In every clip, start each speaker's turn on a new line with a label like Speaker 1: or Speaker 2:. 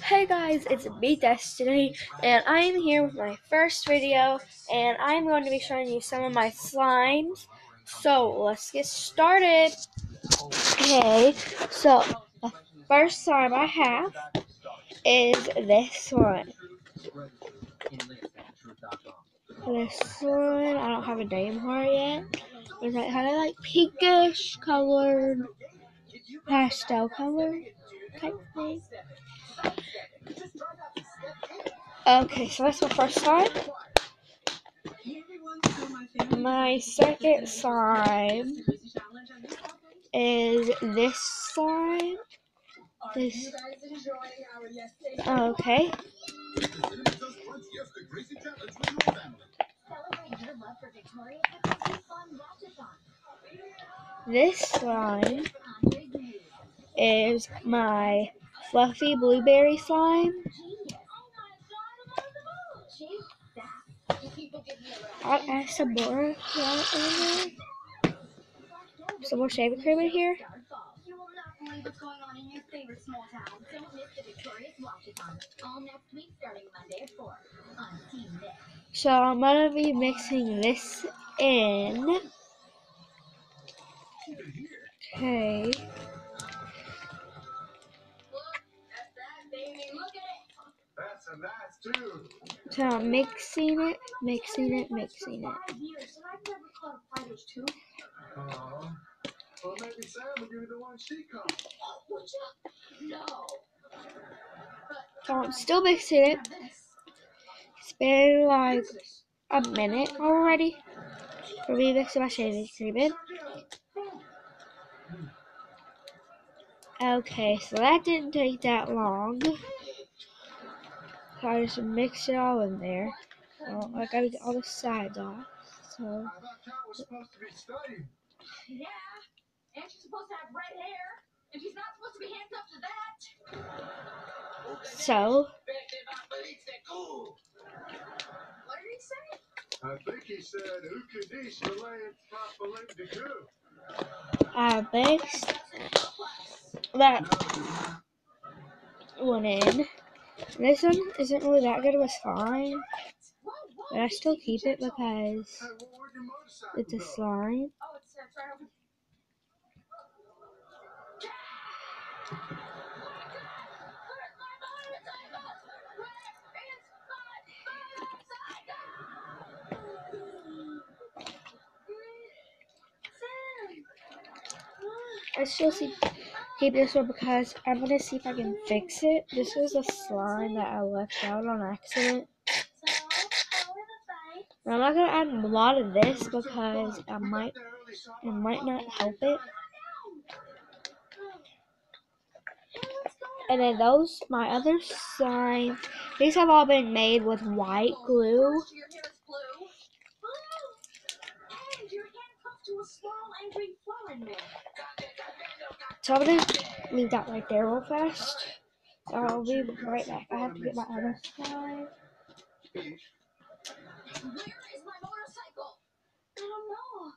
Speaker 1: Hey guys, it's me Destiny, and I am here with my first video, and I'm going to be showing you some of my slimes. So let's get started. Okay, so the first slime I have is this one. This one, I don't have a name for it yet. It's like kind of like pinkish colored, pastel color type thing. Okay, so that's my first slime. My second slime is this slime. Okay. This slime is my fluffy blueberry slime. I'll add some more some more shaving cream in here. You will not believe what's going on in your favorite small town. Don't miss the Victorious Watchathon. All next week starting Monday at 4 on Team Nick. So I'm going to be mixing this in. Okay. So I'm mixing it.
Speaker 2: Well, maybe Sam will give you the one she called. No.
Speaker 1: So I'm still mixing it. It's been like a minute already for me mixing my shaving cream in. Okay, so that didn't take that long. So I just mix it all in there. So I gotta get all the sides off. So.
Speaker 2: I thought Kat was supposed to be studying.
Speaker 3: Yeah, and she's supposed to have red hair, and she's not supposed to be handcuffed to that.
Speaker 1: So.
Speaker 3: What did he say?
Speaker 2: I think he said, "Who could these Chileans properly do?"
Speaker 1: I mixed that one in. This one isn't really that good of a slime, but I still keep it because it's a slime.
Speaker 3: Oh, it's right over.
Speaker 1: I still keep this one because I'm gonna see if I can fix it. This was a slime that I left out on accident. And I'm not gonna add a lot of this because it might not help it. And then my other slime, these have all been made with white glue. So I'm gonna leave that right there real fast. So I'll be right back. I have to get my other slime.
Speaker 3: Where is my motorcycle? I don't know.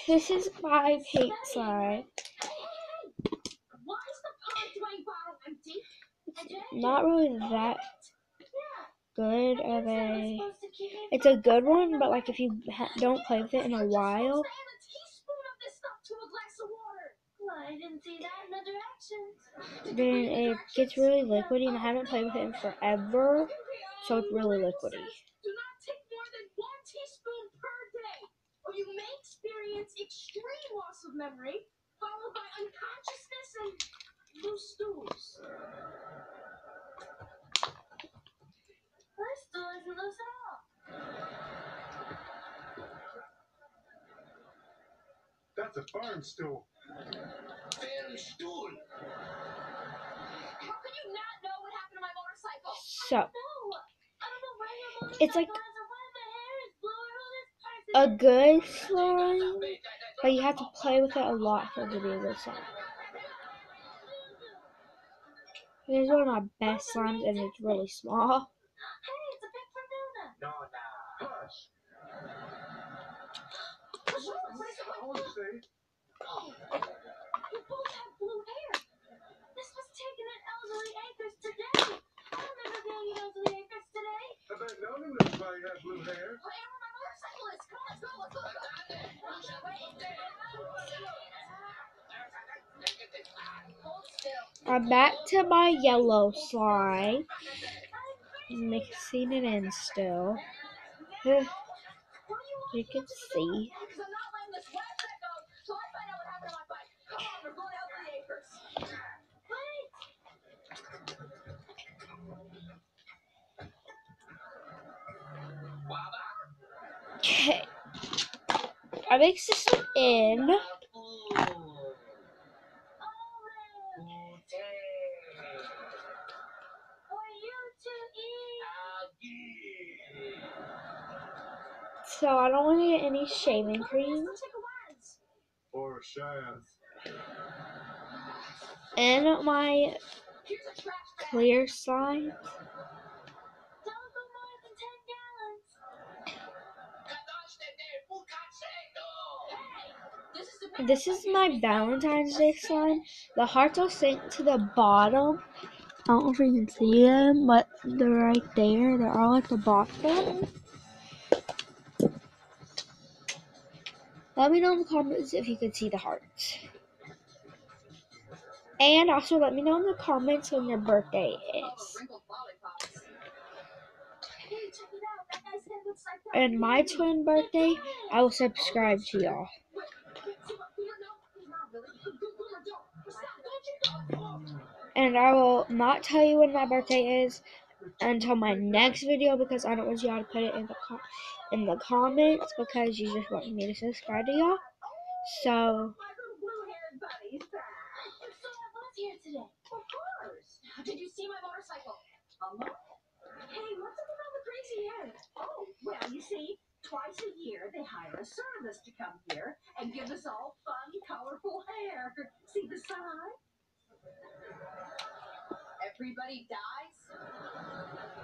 Speaker 1: This is my pink slime.
Speaker 3: Why is the pond bottle empty?
Speaker 1: It's not really that good of a. It's a good one, but like if you don't play with it in a while.
Speaker 3: I didn't see that in the directions.
Speaker 1: Then it gets really liquidy, and I haven't played with it in forever, so it's really liquidy.
Speaker 3: Do not take more than 1 teaspoon per day, or you may experience extreme loss of memory, followed by unconsciousness and loose stools. My stool isn't loose at all.
Speaker 2: That's a firm stool.
Speaker 3: Firm stool. How could you not know what happened to my motorcycle?
Speaker 1: So,
Speaker 3: I don't know where your motorcycle
Speaker 1: it's like
Speaker 3: is or why the hair is blue or who this person
Speaker 1: a
Speaker 3: is.
Speaker 1: good slime, but you have to play with it a lot for it to be a good slime. Here's one of my best slimes, and it's really small.
Speaker 3: Hey, it's a big Fortuna.
Speaker 2: No, hush.
Speaker 3: What is it
Speaker 2: I
Speaker 3: like?
Speaker 2: want to say.
Speaker 3: Oh, you both have blue hair. This was taken at Elderly Acres.
Speaker 2: known him to play had blue hair.
Speaker 3: Well, where my motorcycle is. Come on, let's go, let's go, let's go. Hold still.
Speaker 1: I'm back to my yellow slime. Mixing it in still. You can see.
Speaker 3: Because I'm not letting this wet set go till I find out what happened to my bike. Come on, we're going out to the acres. Wait.
Speaker 1: Okay. I mix this in.
Speaker 3: For you to eat.
Speaker 1: So I don't want to get any shaving cream.
Speaker 2: Or Shaz.
Speaker 1: In my
Speaker 3: Here's a trash bag.
Speaker 1: clear slime.
Speaker 3: Don't go more than 10 gallons. Hey,
Speaker 1: This is my Valentine's Day slime. The hearts will sink to the bottom. I don't know if you can see them, but they're right there. They're all at the bottom. Let me know in the comments if you can see the hearts. And also let me know in the comments when your birthday is.
Speaker 3: Hey, check it out. That guy's head looks like that.
Speaker 1: And my twin birthday, I will subscribe to y'all. And I will not tell you when my birthday is until my next video because I don't want y'all to put it in the comments because you just want me to subscribe to y'all. So
Speaker 3: My little blue-haired buddy's back. So I was here today. Of course. Did you see my motorcycle? Hey, what's up with all the crazy hair? Oh, well, you see, twice a year they hire a service to come here and give us all fun, colorful hair. See the sign? Everybody dies?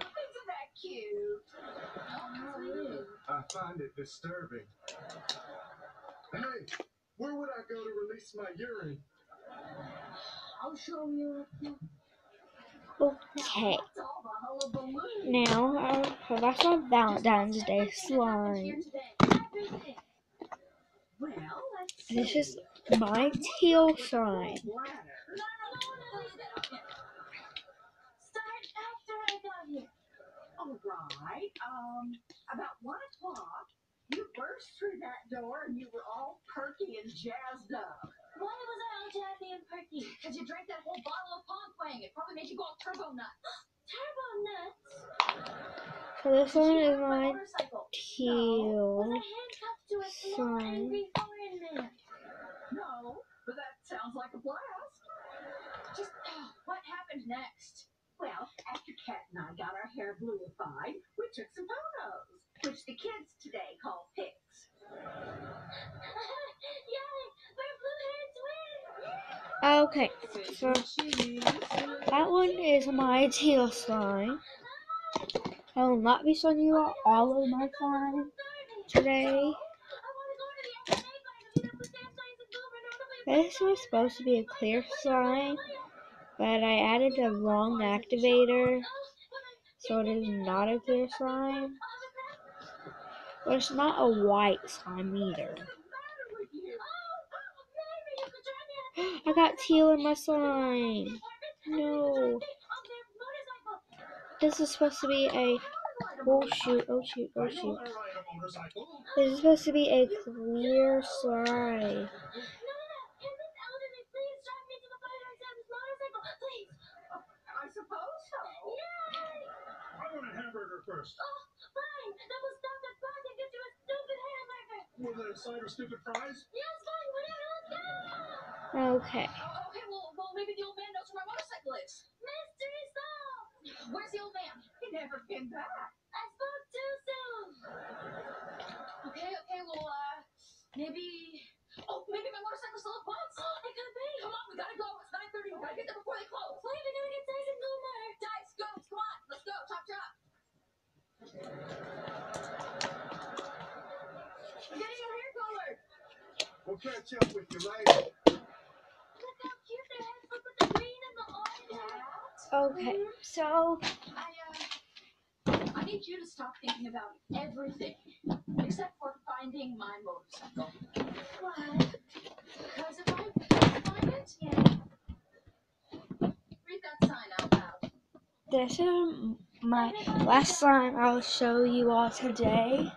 Speaker 3: Isn't that cute?
Speaker 2: I find it disturbing. Hey, where would I go to release my urine?
Speaker 3: I'll show you.
Speaker 1: okay.
Speaker 3: What's all the hullabaloo?
Speaker 1: Now that's my Valentine's Day slime.
Speaker 3: Well, let's see.
Speaker 1: This is my teal slime.
Speaker 3: No. Start after I got here. All right. About 1 o'clock, you burst through that door and you were all perky and jazzed up. Why was I all jazzy and perky? Because you drank that whole bottle of Pongquang. It probably made you go all turbo nuts. Turbo nuts?
Speaker 1: So this one is my
Speaker 3: motorcycle?
Speaker 1: teal
Speaker 3: Was I handcuffed to a small,
Speaker 1: slime.
Speaker 3: angry foreign man? No, but that sounds like a blast. Just what happened next? Well, after Kat and I got our hair bluified, we took some photos, which the kids today call pics. Yay! We're blue-haired twins!
Speaker 1: Okay, so that one is my teal slime. I will not be showing you all of my slime today. This was supposed to be a clear slime, but I added the wrong activator, so it is not a clear slime. But it's not a white slime either. I got teal in my slime. No. This is supposed to be a... Oh shoot. This is supposed to be a clear slime.
Speaker 3: I suppose so. Yay!
Speaker 2: I want a hamburger first.
Speaker 3: Oh, fine. Then we'll stop the clock and get you a stupid hamburger.
Speaker 2: With a side of stupid fries?
Speaker 3: Yes, fine. Whatever. Let's go.
Speaker 1: Okay.
Speaker 3: Okay, well, maybe the old man knows where my motorcycle is. Mystery solved. Where's the old man? He never came back. I spoke too soon. Okay, well, maybe... Oh, maybe my motorcycle's still at Bob's. It could be. Come on, we gotta go. It's 9:30. We gotta get there before they close. Wait, we gotta get Dice and Goomer. Dice, Gooms, come on. Let's go. Chop, chop. I'm getting your hair colored.
Speaker 2: We'll catch up with you later.
Speaker 3: Look how cute their heads look with the green and the orange.
Speaker 1: Okay, so
Speaker 3: I need you to stop thinking about everything except for finding my motorcycle. Why? Because if I find it, read that sign out loud.
Speaker 1: This is my last slime I'll show you all today.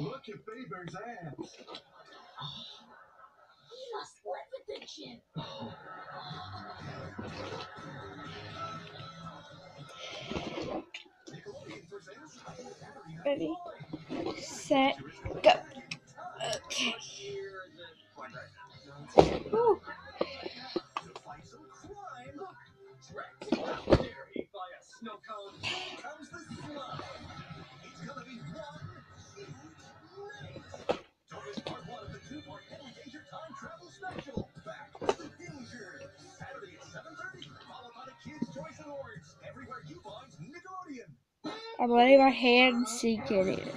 Speaker 2: Look at Faber's abs.
Speaker 3: He must live with addiction.
Speaker 1: Ready, set, go. Okay. Woo. I'm letting my hands sink in it.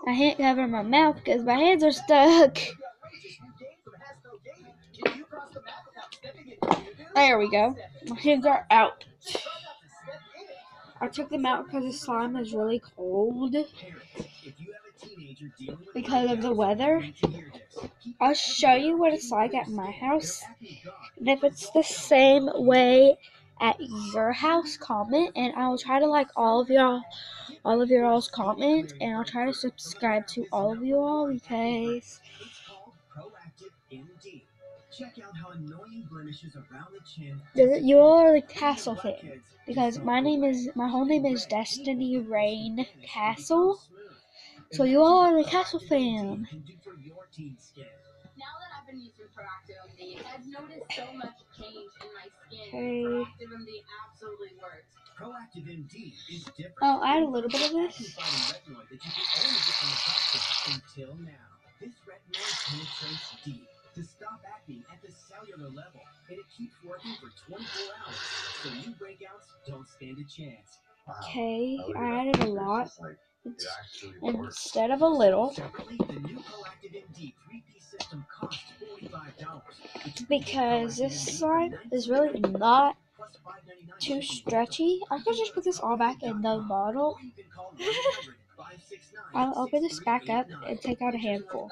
Speaker 1: I can't cover my mouth because my hands are stuck. There we go. My hands are out. I took them out because the slime is really cold because of the weather. I'll show you what it's like at my house. And if it's the same way at your house, comment, and I'll try to like all of y'all's comments, and I'll try to subscribe to all of you all because you all are the Castle fan. Because my whole name is Destiny Rain Castle. So you all are the Castle fan.
Speaker 3: Now that I've been using Proactive MD, I've noticed so much change in my skin.
Speaker 1: Okay.
Speaker 3: Proactive MD absolutely works.
Speaker 2: Proactive MD is different.
Speaker 1: I'll add a little bit of this.
Speaker 2: Until now, this retinoid penetrates deep to stop acne at the cellular level, and it keeps working for 24 hours, so new breakouts don't stand a chance.
Speaker 1: Okay, I added a lot instead of a little because this slime is really not too stretchy. I could just put this all back in the bottle. I'll open this back up and take out a handful.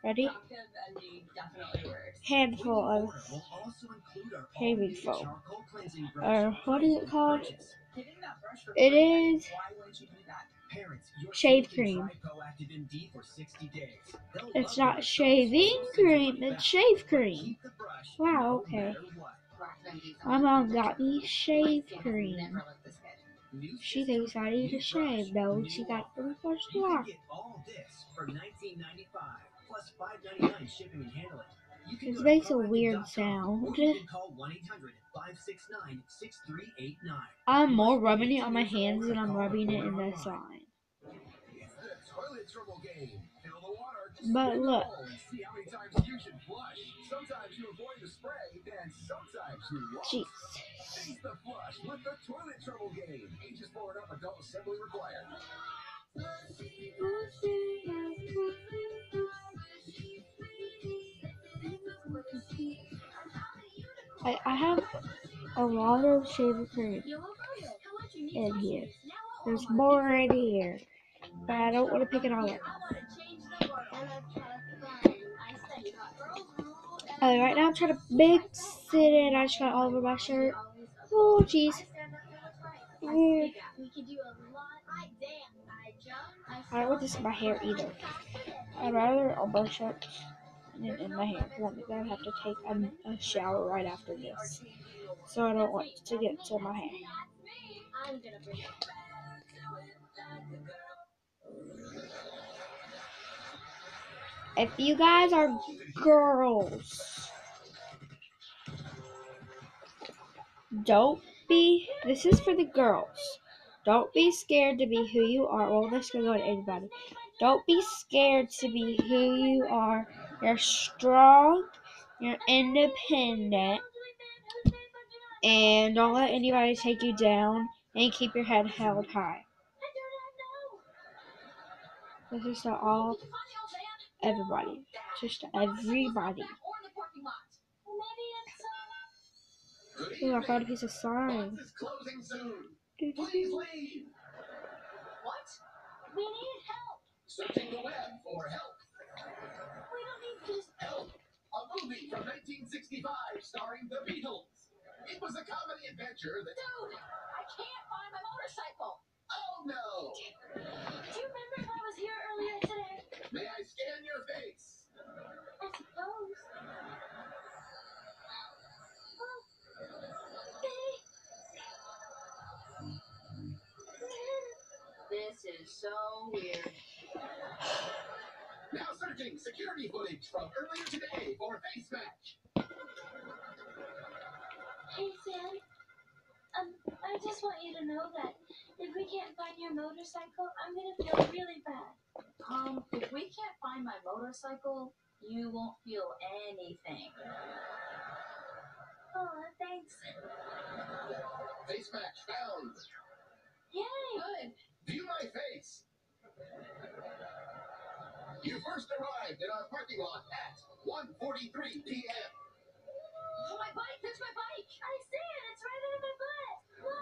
Speaker 1: Ready? Handful of shaving foam. Or what is it called? It is shave cream. It's not shaving cream, it's shave cream. Wow, okay. My mom got me shave cream. She thinks I need to shave. No, she got it from the first store. This makes a weird sound. I'm more rubbing it on my hands than I'm rubbing it in the slime. But look. Jeez. I have a lot of shaving cream in here. There's more in here, but I don't want to pick it all up. Right now I'm trying to mix it in. I just got all over my shirt. Oh, jeez. I don't want this in my hair either. I'd rather on my shirt than in my hair. Because that means I have to take a shower right after this. So I don't want to get to my hair. If you guys are girls, this is for the girls. Don't be scared to be who you are. Well, this can go to anybody. Don't be scared to be who you are. You're strong, you're independent, and don't let anybody take you down, and keep your head held high. This is to all,
Speaker 3: Did you find the old man?
Speaker 1: everybody. Just to everybody.
Speaker 3: Or in the parking lot. Maybe it's
Speaker 2: Good
Speaker 1: Ooh, I
Speaker 2: evening.
Speaker 1: found a piece of slime.
Speaker 2: Bus is closing soon.
Speaker 1: Doo, doo,
Speaker 2: Please
Speaker 1: doo.
Speaker 2: leave.
Speaker 3: what? We need help.
Speaker 2: Searching the web for help.
Speaker 3: We don't need to just
Speaker 2: Help. A movie from 1965 starring the Beatles. It was a comedy adventure that...
Speaker 3: Dude, I can't find my motorcycle.
Speaker 2: Oh no!
Speaker 3: Do you remember if I was here earlier today?
Speaker 2: May I scan your face?
Speaker 3: I suppose. Well, this is so weird.
Speaker 2: Now searching security footage from earlier today for face match.
Speaker 3: Hey, Sam. I just want you to know that if we can't find your motorcycle, I'm gonna feel really bad. If we can't find my motorcycle, you won't feel anything. Oh, thanks.
Speaker 2: Face match found.
Speaker 3: Yay! Good.
Speaker 2: View my face. You first arrived in our parking lot at 1:43 p.m.
Speaker 3: Oh, my bike! There's my bike! I see it! It's right under my butt! Whoa!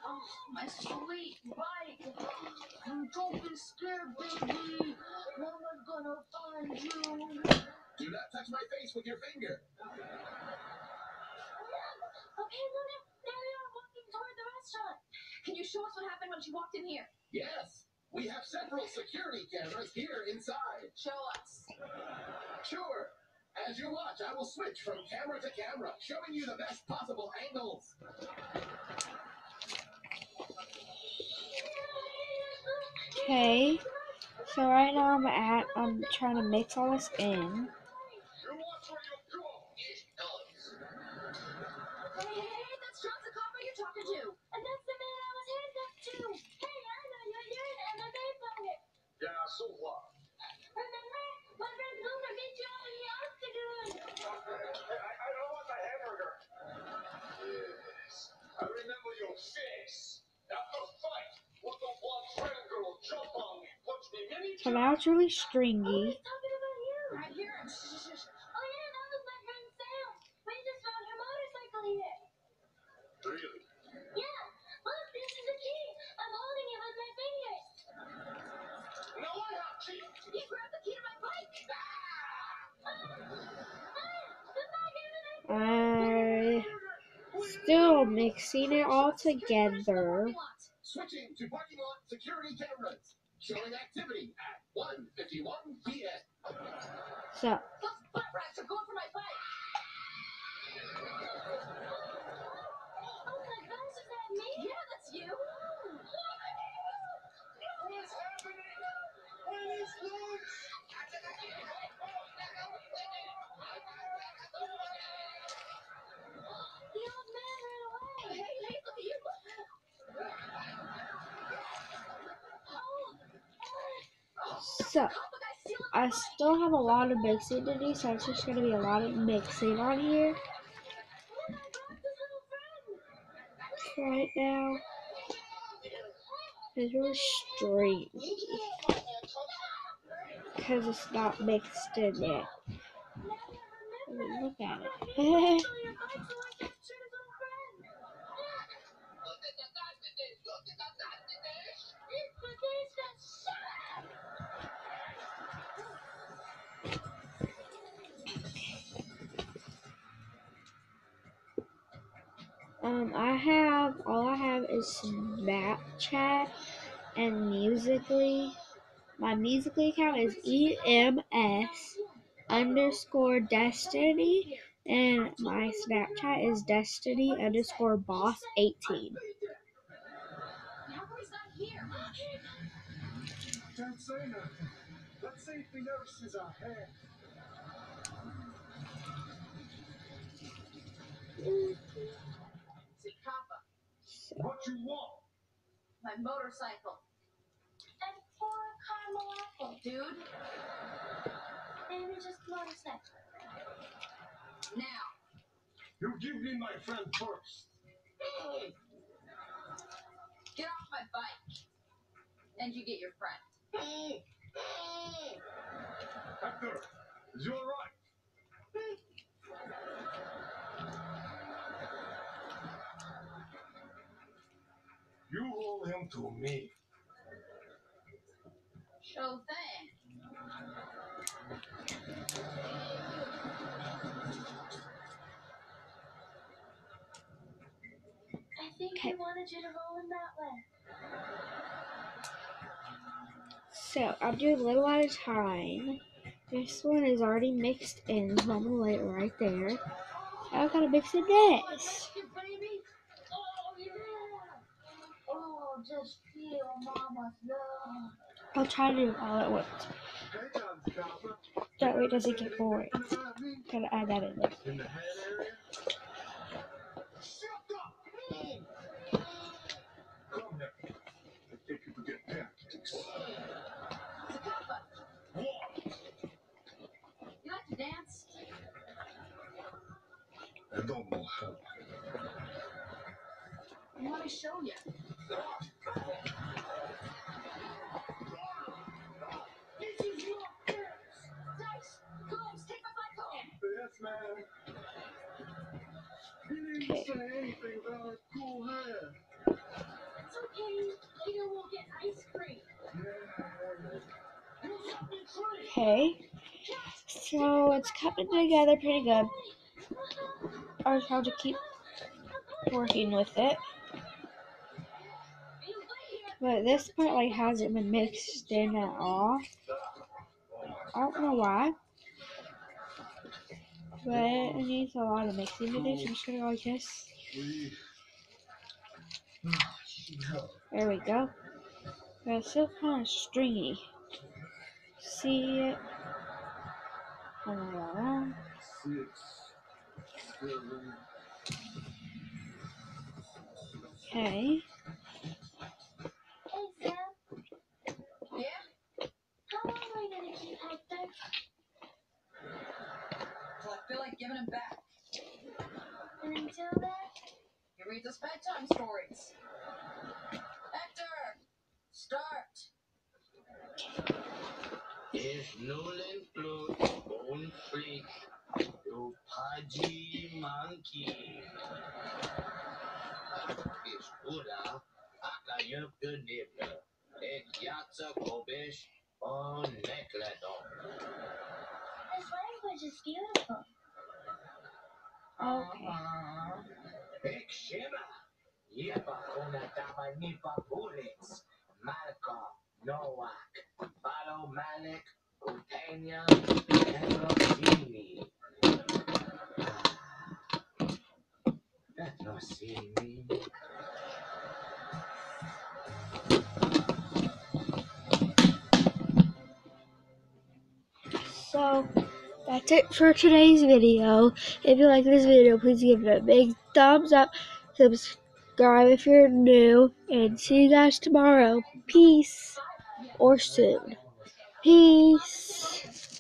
Speaker 3: Oh, my sweet bike! Don't be scared, baby! Mama's gonna find you!
Speaker 2: Do not touch my face with your finger.
Speaker 3: Okay, Luna, there we are walking toward the restaurant. Can you show us what happened when she walked in here?
Speaker 2: Yes, we have several security cameras here inside.
Speaker 3: Show us.
Speaker 2: Sure. As you watch, I will switch from camera to camera, showing you the best possible angles.
Speaker 1: Okay. So right now I'm trying to mix all this in.
Speaker 2: You watch where you go.
Speaker 3: Hey, that's John the cop you're talking to. And that's the man I was handcuffed to. Hey, I know you're in the main pocket.
Speaker 2: Yeah, so what?
Speaker 3: Remember? My friend Luna beat you out in the octagon.
Speaker 2: I don't want the hamburger. Yes, I remember your face. After a fight, what the one friend girl jumped on me, punched me many
Speaker 1: So now it's really stringy.
Speaker 3: Oh, he's talking about you. Right here. Oh, yeah, that was my friend Sam. We just found her motorcycle here.
Speaker 2: Really?
Speaker 3: Yeah, look, this is the key. I'm holding it with my fingers.
Speaker 2: No, I have cheap.
Speaker 3: You grabbed the key to my bike.
Speaker 1: I still mixing it all together.
Speaker 2: Switching to parking lot security cameras, showing activity at 1:51 p.m.
Speaker 1: So
Speaker 3: Those butt rats are going for my bike. Oh my gosh, is that me? Yeah, that's you.
Speaker 2: What's happening? What is lunch?
Speaker 3: The old man ran away. Hey, look at you.
Speaker 1: So I still have a lot of mixing to do, so it's just gonna be a lot of mixing on here right now. It's really strange because it's not mixed in yet. Look at it. All I have is Snapchat and Musically. My Musically account is EMS_Destiny, and my Snapchat is Destiny_Boss18.
Speaker 3: How come he's not here?
Speaker 2: Don't say nothing. Let's see if he notices our hair.
Speaker 3: Sikapa,
Speaker 2: What you want?
Speaker 3: my motorcycle. And 4 caramel apples. Dude. Maybe just motorcycle. Now.
Speaker 2: You give me my friend first.
Speaker 3: Get off my bike. And you get your friend.
Speaker 2: Hector, is you alright? You hold him to me.
Speaker 3: Sure thing. I think he wanted you to roll him that way.
Speaker 1: So I'll do a little at a time. This one is already mixed in, so I'm gonna lay it right there. Now I gotta mix in this.
Speaker 3: Baby. Oh, yeah. Oh, just feel mama's love.
Speaker 1: I'll try to do it all at once.
Speaker 2: Hey, Copper.
Speaker 1: That way it doesn't get boring.
Speaker 2: About me?
Speaker 1: Gotta add that in there.
Speaker 2: In the head area? Shut up! Come here. I think you forget tactics.
Speaker 3: Zakapa,
Speaker 2: What?
Speaker 3: you like to dance?
Speaker 2: I don't know how.
Speaker 3: Let me show you. This is your dance. Dice, Combs, take my phone.
Speaker 2: Yes, man. He didn't say anything about her cool hair.
Speaker 3: It's okay. Peter will get ice cream.
Speaker 2: You got me free.
Speaker 1: Okay. So it's coming together pretty good. I'll try to keep working with it. But this part like hasn't been mixed in at all. I don't know why. But it needs a lot of mixing to do, so I'm just gonna go like this. There we go. But it's still kind of stringy. See it? Oh,
Speaker 2: 6, 7.
Speaker 1: okay.
Speaker 3: Hey, Sam. Yeah? How long are you gonna keep Hector? Till I feel like giving him back. And until then? He reads us bedtime stories. Hector! Start!
Speaker 4: If Nolan float, bone freak, you pudgy monkey. If Buddha, akayup the nipper, ek yatsa kobish, on nekledon.
Speaker 3: His language is beautiful.
Speaker 1: Okay.
Speaker 4: Ek shiva, yepa kona taba nipa bullets, Malka, Nowak, Balo Malik, Utania, and Rossini. That Rossini.
Speaker 1: So that's it for today's video. If you like this video, please give it a big thumbs up. Subscribe if you're new. And see you guys tomorrow. Peace. Or soon. Peace.